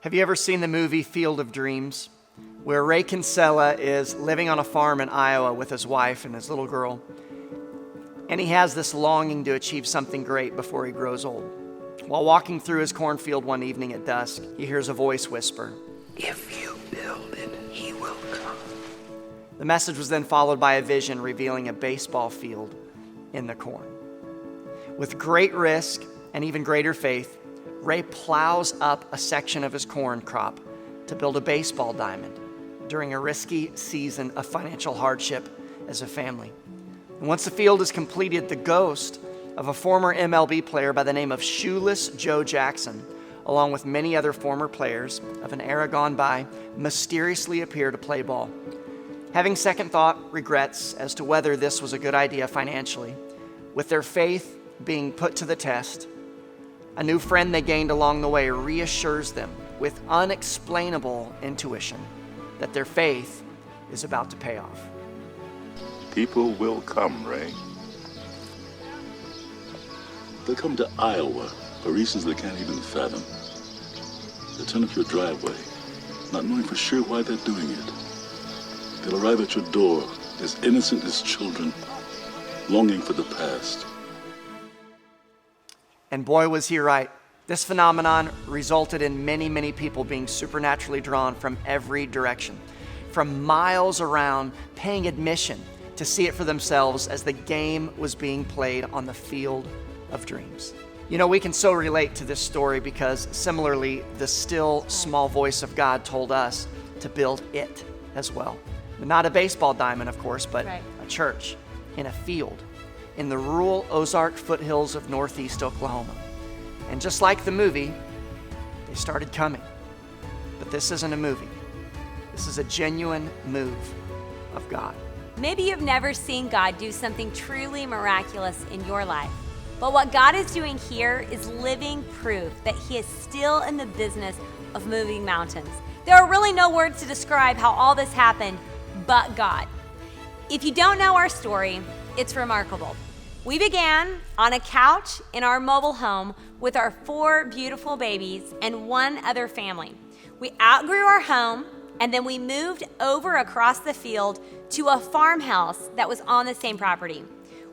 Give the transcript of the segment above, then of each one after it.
Have you ever seen the movie Field of Dreams, where Ray Kinsella is living on a farm in Iowa with his wife and his little girl, and he has this longing to achieve something great before he grows old. While walking through his cornfield one evening at dusk, he hears a voice whisper, "If you build it, he will come." The message was then followed by a vision revealing a baseball field in the corn. With great risk and even greater faith, Ray plows up a section of his corn crop to build a baseball diamond during a risky season of financial hardship as a family. And once the field is completed, the ghost of a former MLB player by the name of Shoeless Joe Jackson, along with many other former players of an era gone by, mysteriously appear to play ball. Having second thought regrets as to whether this was a good idea financially, with their faith being put to the test, a new friend they gained along the way reassures them with unexplainable intuition that their faith is about to pay off. People will come, Ray. They'll come to Iowa for reasons they can't even fathom. They'll turn up your driveway, not knowing for sure why they're doing it. They'll arrive at your door as innocent as children, longing for the past. And boy, was he right. This phenomenon resulted in many people being supernaturally drawn from every direction, from miles around, paying admission to see it for themselves as the game was being played on the Field of Dreams. You know, we can so relate to this story because similarly, the still small voice of God told us to build it as well. Not a baseball diamond, of course, but a church in a field in the rural Ozark foothills of northeast Oklahoma. And just like the movie, they started coming. But this isn't a movie. This is a genuine move of God. Maybe you've never seen God do something truly miraculous in your life. But what God is doing here is living proof that He is still in the business of moving mountains. There are really no words to describe how all this happened but God. If you don't know our story, it's remarkable. We began on a couch in our mobile home with our 4 beautiful babies and 1 other family. We outgrew our home, and then we moved over across the field to a farmhouse that was on the same property.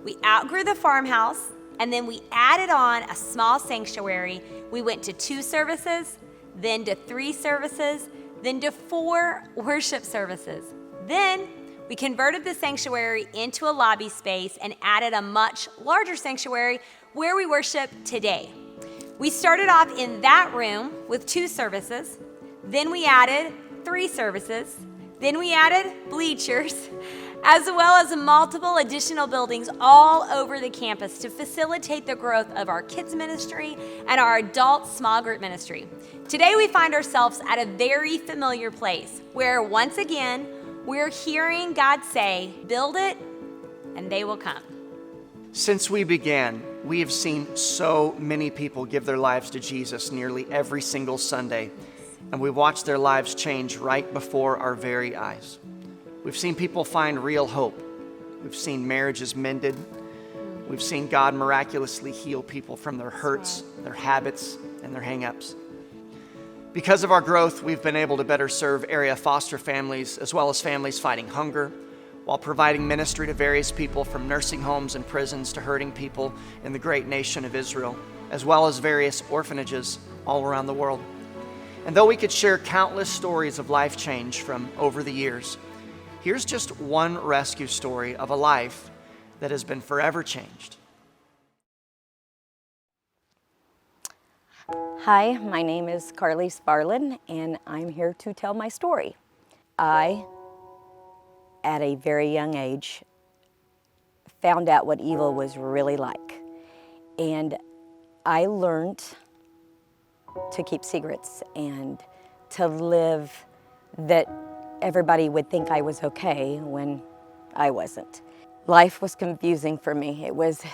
We outgrew the farmhouse, and then we added on a small sanctuary. We went to 2 services, then to 3 services, then to 4 worship services. Then we converted the sanctuary into a lobby space and added a much larger sanctuary where we worship today. We started off in that room with 2 services, then we added 3 services, then we added bleachers, as well as multiple additional buildings all over the campus to facilitate the growth of our kids ministry and our adult small group ministry. Today we find ourselves at a very familiar place where once again, we're hearing God say, "Build it, and they will come." Since we began, we have seen so many people give their lives to Jesus nearly every single Sunday, and we've watched their lives change right before our very eyes. We've seen people find real hope. We've seen marriages mended. We've seen God miraculously heal people from their hurts, their habits, and their hang-ups. Because of our growth, we've been able to better serve area foster families as well as families fighting hunger, while providing ministry to various people from nursing homes and prisons to hurting people in the great nation of Israel, as well as various orphanages all around the world. And though we could share countless stories of life change from over the years, here's just one rescue story of a life that has been forever changed. Hi, my name is Carly Sparlin, and I'm here to tell my story. I, at a very young age, found out what evil was really like. And I learned to keep secrets and to live that everybody would think I was okay when I wasn't. Life was confusing for me. It was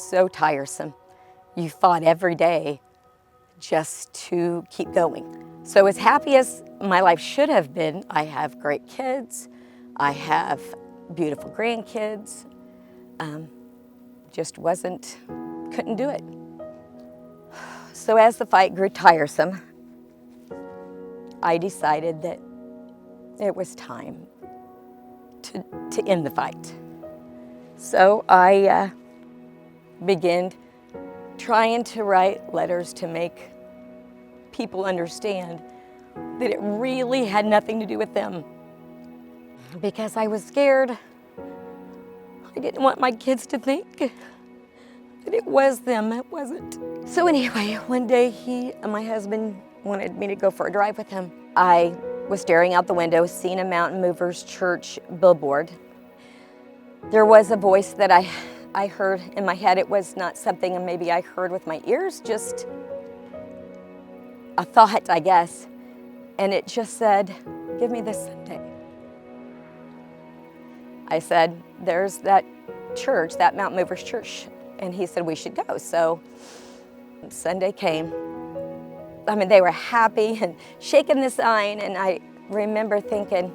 so tiresome. You fought every day just to keep going. So as happy as my life should have been, I have great kids, I have beautiful grandkids, just couldn't do it. So as the fight grew tiresome, I decided that it was time to end the fight. So I began trying to write letters to make people understand that it really had nothing to do with them. Because I was scared. I didn't want my kids to think that it was them. It wasn't. So anyway, one day my husband wanted me to go for a drive with him. I was staring out the window, seeing a Mountain Movers Church billboard. There was a voice that I heard in my head. It was not something maybe I heard with my ears, just a thought, I guess. And it just said, "Give me this Sunday." I said, "There's that church, that Mountain Movers Church." And he said, "We should go." So Sunday came. I mean, they were happy and shaking the sign. And I remember thinking,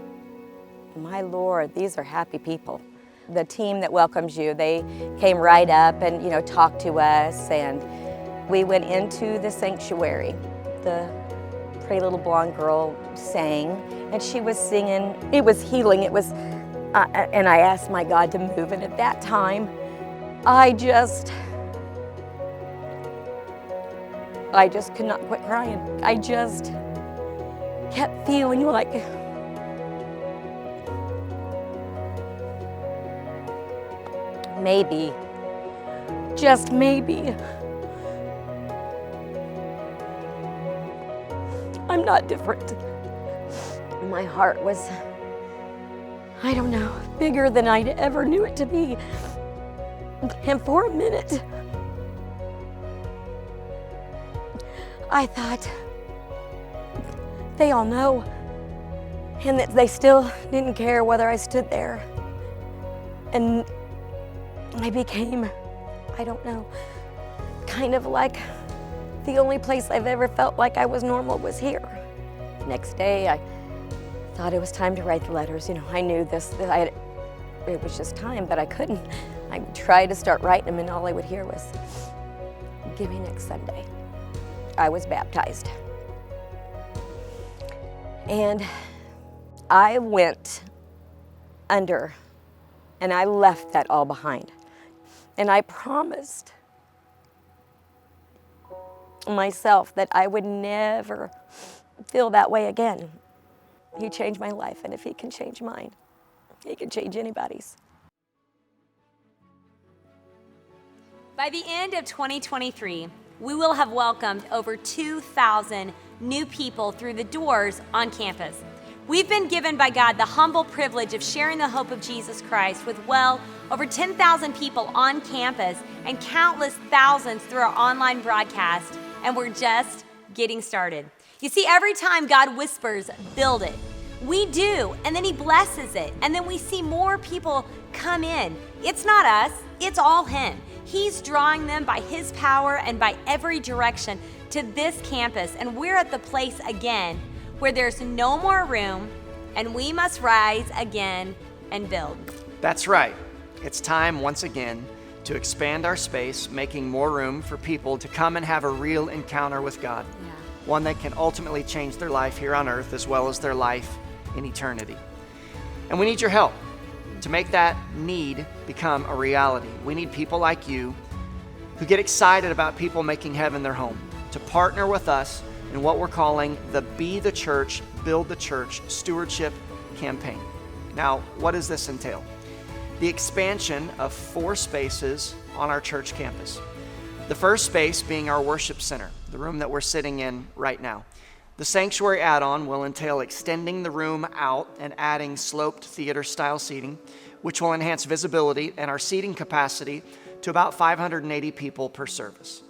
my Lord, these are happy people. The team that welcomes you, they came right up and, talked to us. And we went into the sanctuary. The pretty little blonde girl sang, and she was singing. It was healing. It was, and I asked my God to move. And at that time, I just could not quit crying. I just kept feeling like maybe, just maybe, I'm not different. My heart was, I don't know, bigger than I ever knew it to be. And for a minute, I thought, they all know, and that they still didn't care whether I stood there. And I became, I don't know, kind of like the only place I've ever felt like I was normal was here. Next day, I thought it was time to write the letters. I knew it was just time, but I couldn't. I tried to start writing them, and all I would hear was, "Give me next Sunday." I was baptized. And I went under, and I left that all behind. And I promised myself that I would never feel that way again. He changed my life, and if he can change mine, he can change anybody's. By the end of 2023, we will have welcomed over 2,000 new people through the doors on campus. We've been given by God the humble privilege of sharing the hope of Jesus Christ with well over 10,000 people on campus and countless thousands through our online broadcast, and we're just getting started. You see, every time God whispers, "Build it," we do, and then he blesses it, and then we see more people come in. It's not us, it's all him. He's drawing them by his power and by every direction to this campus, and we're at the place again where there's no more room, and we must rise again and build. That's right. It's time once again to expand our space, making more room for people to come and have a real encounter with God. Yeah. One that can ultimately change their life here on earth as well as their life in eternity. And we need your help to make that need become a reality. We need people like you who get excited about people making heaven their home, to partner with us in what we're calling the Be the Church, Build the Church Stewardship Campaign. Now, what does this entail? The expansion of 4 spaces on our church campus. The first space being our worship center, the room that we're sitting in right now. The sanctuary add-on will entail extending the room out and adding sloped theater-style seating, which will enhance visibility and our seating capacity to about 580 people per service.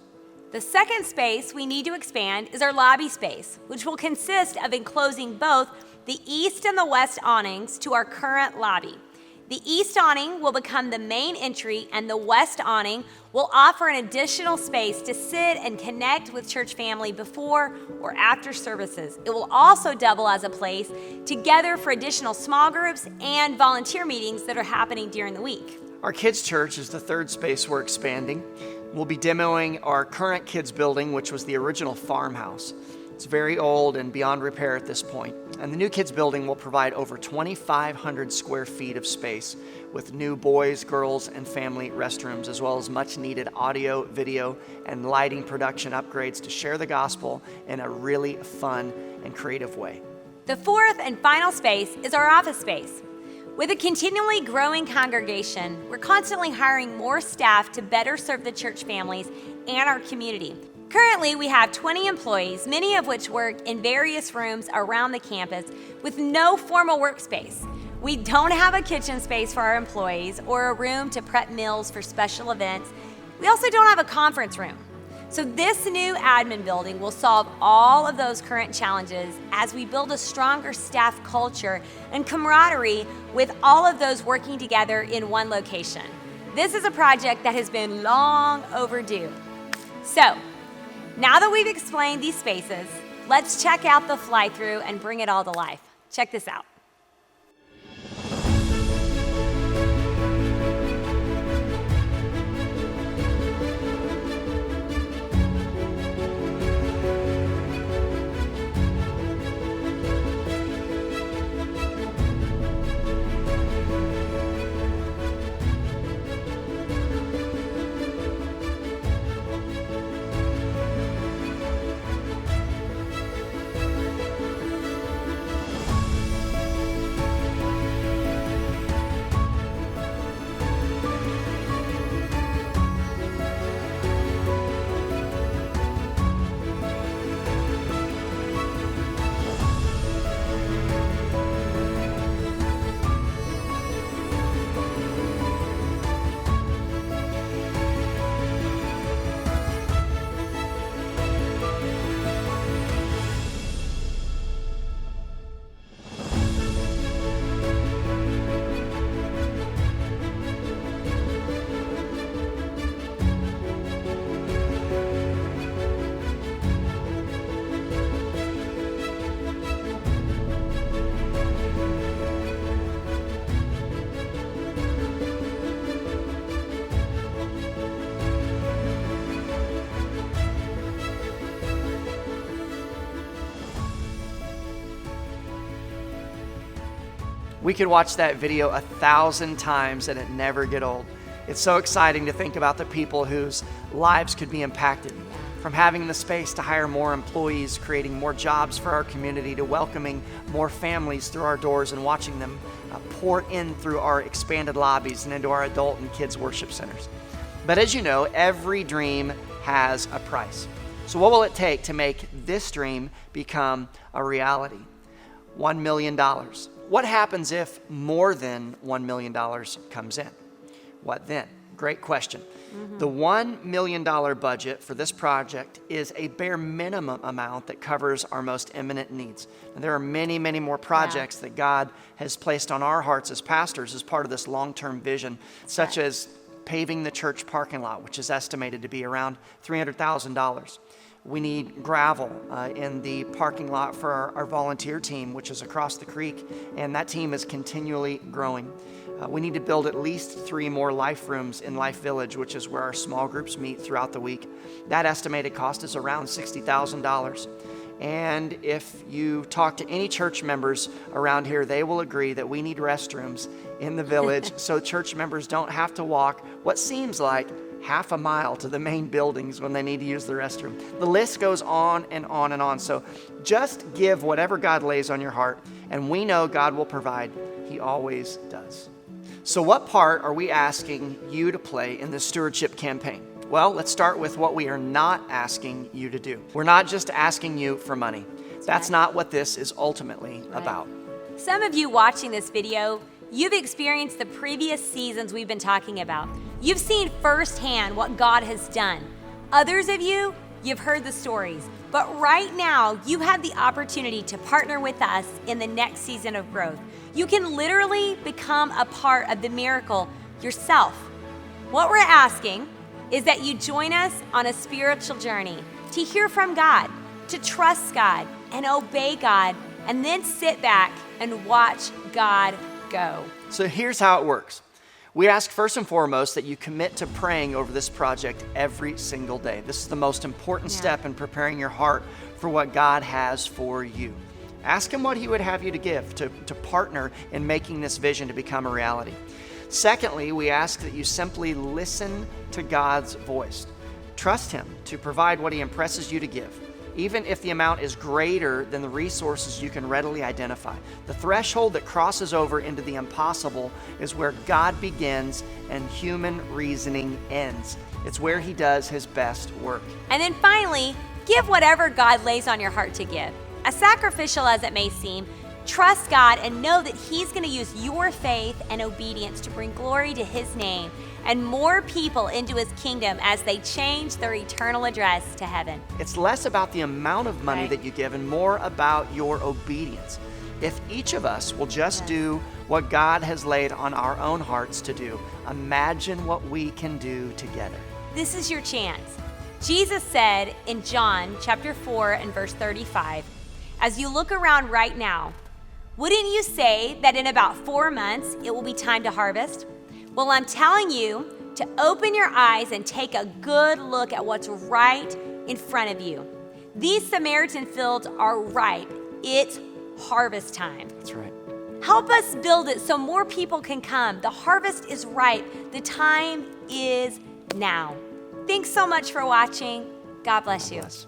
The second space we need to expand is our lobby space, which will consist of enclosing both the east and the west awnings to our current lobby. The east awning will become the main entry, and the west awning will offer an additional space to sit and connect with church family before or after services. It will also double as a place to gather for additional small groups and volunteer meetings that are happening during the week. Our kids' church is the third space we're expanding. We'll be demoing our current kids' building, which was the original farmhouse. It's very old and beyond repair at this point. And the new kids building will provide over 2,500 square feet of space with new boys, girls, and family restrooms, as well as much needed audio, video, and lighting production upgrades to share the gospel in a really fun and creative way. The fourth and final space is our office space. With a continually growing congregation, we're constantly hiring more staff to better serve the church families and our community. Currently, we have 20 employees, many of which work in various rooms around the campus with no formal workspace. We don't have a kitchen space for our employees or a room to prep meals for special events. We also don't have a conference room. So this new admin building will solve all of those current challenges as we build a stronger staff culture and camaraderie with all of those working together in one location. This is a project that has been long overdue. So, now that we've explained these spaces, let's check out the fly-through and bring it all to life. Check this out. We could watch that video 1,000 times and it never get old. It's so exciting to think about the people whose lives could be impacted. From having the space to hire more employees, creating more jobs for our community, to welcoming more families through our doors and watching them pour in through our expanded lobbies and into our adult and kids worship centers. But as you know, every dream has a price. So what will it take to make this dream become a reality? $1 million. What happens if more than $1 million comes in? What then? Great question. The $1 million budget for this project is a bare minimum amount that covers our most imminent needs. And there are many, many more projects that God has placed on our hearts as pastors as part of this long-term vision, such as paving the church parking lot, which is estimated to be around $300,000. We need gravel in the parking lot for our volunteer team, which is across the creek, and that team is continually growing. We need to build at least 3 more life rooms in Life Village, which is where our small groups meet throughout the week. That estimated cost is around $60,000. And if you talk to any church members around here, they will agree that we need restrooms in the village so church members don't have to walk what seems like half a mile to the main buildings when they need to use the restroom. The list goes on and on and on. So just give whatever God lays on your heart, and we know God will provide. He always does. So what part are we asking you to play in this stewardship campaign? Well, let's start with what we are not asking you to do. We're not just asking you for money. That's not what this is ultimately about. Some of you watching this video, you've experienced the previous seasons we've been talking about. You've seen firsthand what God has done. Others of you, you've heard the stories. But right now, you have the opportunity to partner with us in the next season of growth. You can literally become a part of the miracle yourself. What we're asking is that you join us on a spiritual journey to hear from God, to trust God and obey God, and then sit back and watch God go. So here's how it works. We ask first and foremost that you commit to praying over this project every single day. This is the most important step in preparing your heart for what God has for you. Ask Him what He would have you to give, to partner in making this vision to become a reality. Secondly, we ask that you simply listen to God's voice. Trust Him to provide what He impresses you to give, even if the amount is greater than the resources you can readily identify. The threshold that crosses over into the impossible is where God begins and human reasoning ends. It's where He does His best work. And then finally, give whatever God lays on your heart to give. As sacrificial as it may seem, trust God and know that He's going to use your faith and obedience to bring glory to His name and more people into His kingdom as they change their eternal address to heaven. It's less about the amount of money that you give and more about your obedience. If each of us will just do what God has laid on our own hearts to do, imagine what we can do together. This is your chance. Jesus said in John chapter 4 and verse 35, as you look around right now, wouldn't you say that in about 4 months it will be time to harvest? Well, I'm telling you to open your eyes and take a good look at what's right in front of you. These Samaritan fields are ripe. It's harvest time. That's right. Help us build it so more people can come. The harvest is ripe. The time is now. Thanks so much for watching. God bless you. Bless.